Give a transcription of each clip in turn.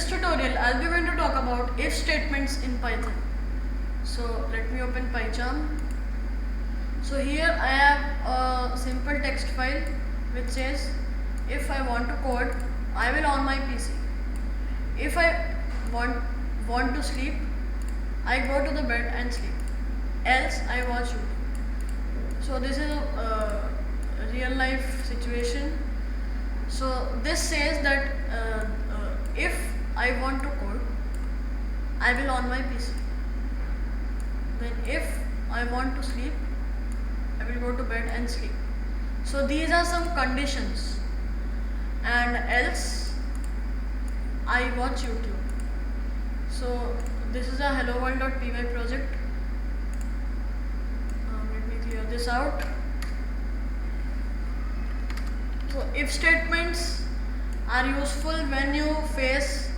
this tutorial I'll be going to talk about if statements in Python. So let me open PyCharm. So here I have a simple text file which says if I want to code, I will on my PC. If I want to sleep, I go to the bed and sleep. Else I watch YouTube. So this is a real life situation. So this says that if I want to code, I will on my PC. Then if I want to sleep, I will go to bed and sleep. So these are some conditions. And else I watch YouTube. So this is a helloworld.py project. Let me clear this out. So if statements are useful when you face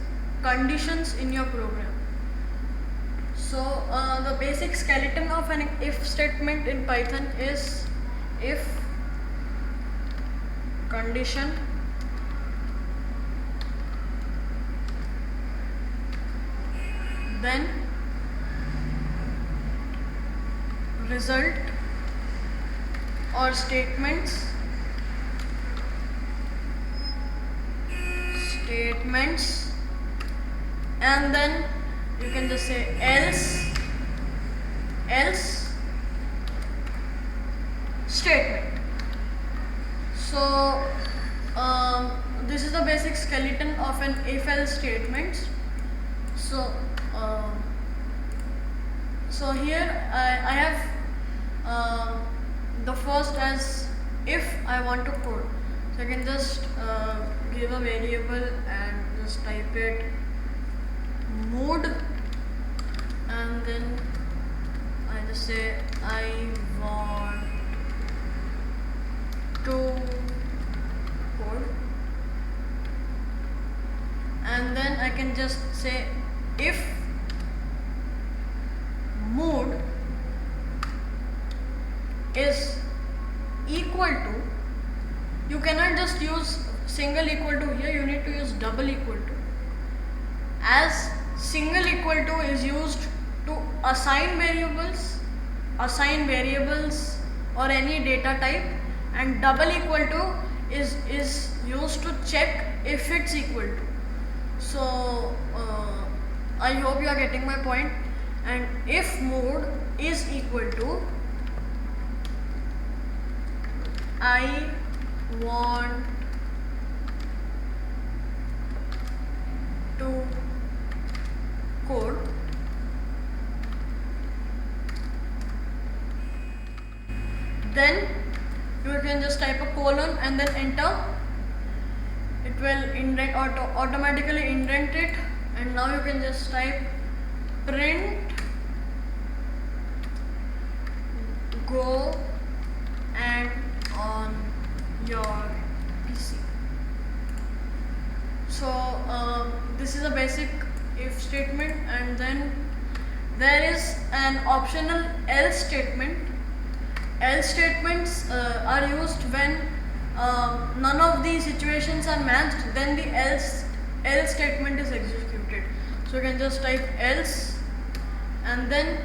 conditions in your program. So the basic skeleton of an if statement in Python is if condition then result or statements and then you can just say else statement. So this is the basic skeleton of an if-else statement. So so here I have the first as if I want to code. So I can just give a variable and just type it mode, and then I just say I want to code, and then I can just say if mode is equal to, you cannot just use single equal to here, you need to use double equal to, as single equal to is used to assign variables or any data type, and double equal to is used to check if it's equal to. So I hope you are getting my point. And if mode is equal to I want to code, then you can just type a colon and then enter. It will indent automatically indent it, and now you can just type print go and on your PC. So this is a basic if statement, and then there is an optional else statement. Else statements are used when none of these situations are matched, then the else statement is executed. So you can just type else and then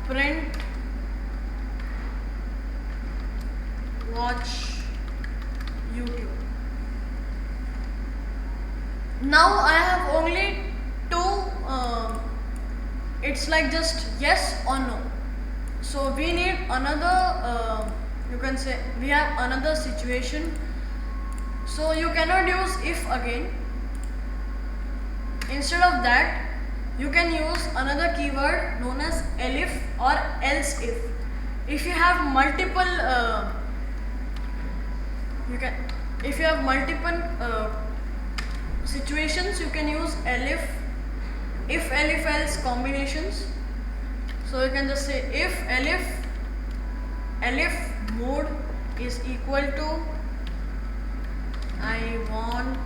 print watch YouTube. Now I have only two, it's like just yes or no. So we need another, you can say we have another situation. So you cannot use if again. Instead of that, you can use another keyword known as elif or else if. If you have multiple situations, you can use elif, if elif else combinations. So you can just say if elif mode is equal to I want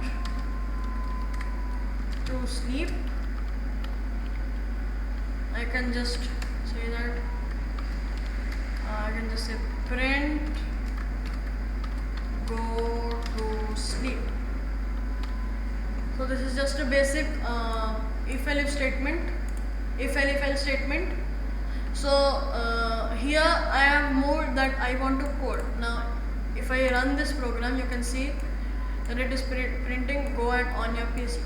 to sleep, I can just say that I can just say print go to sleep. So this is just a basic if elif statement, if elif else statement. So here I have more that I want to code. Now if I run this program, you can see that it is printing go and on your PC.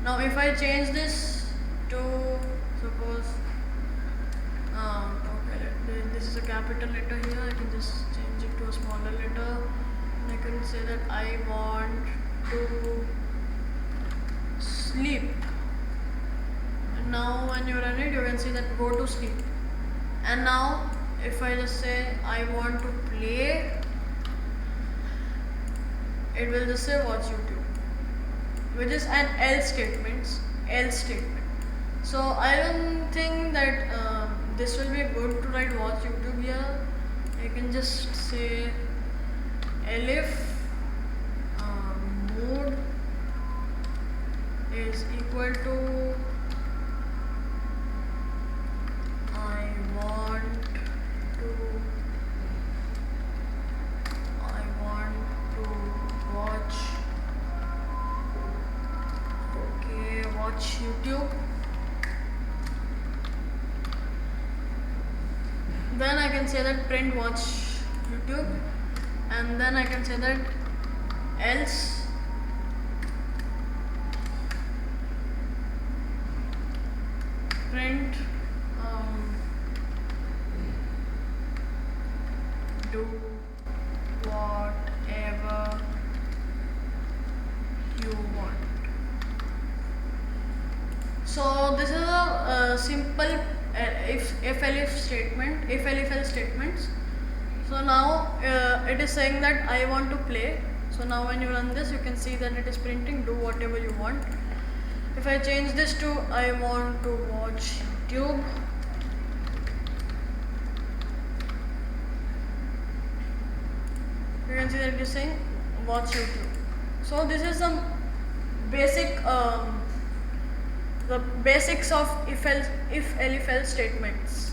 Now if I change this to suppose okay, this is a capital letter here, I can just change it to a smaller letter. I can say that I want to sleep, and now when you run it, you can see that go to sleep. And now if I just say I want to play, it will just say watch YouTube, which is an else statement. So I don't think that this will be good to write watch YouTube here. I can just say elif mode is equal to I want to watch YouTube. Then I can say that print watch YouTube, and then I can say that else print do whatever you want. So this is a simple if elif statement, if elif else statements. So now it is saying that I want to play. So now when you run this, you can see that it is printing do whatever you want. If I change this to I want to watch YouTube, you can see that it is saying watch YouTube. So this is some basic the basics of if elif else statements.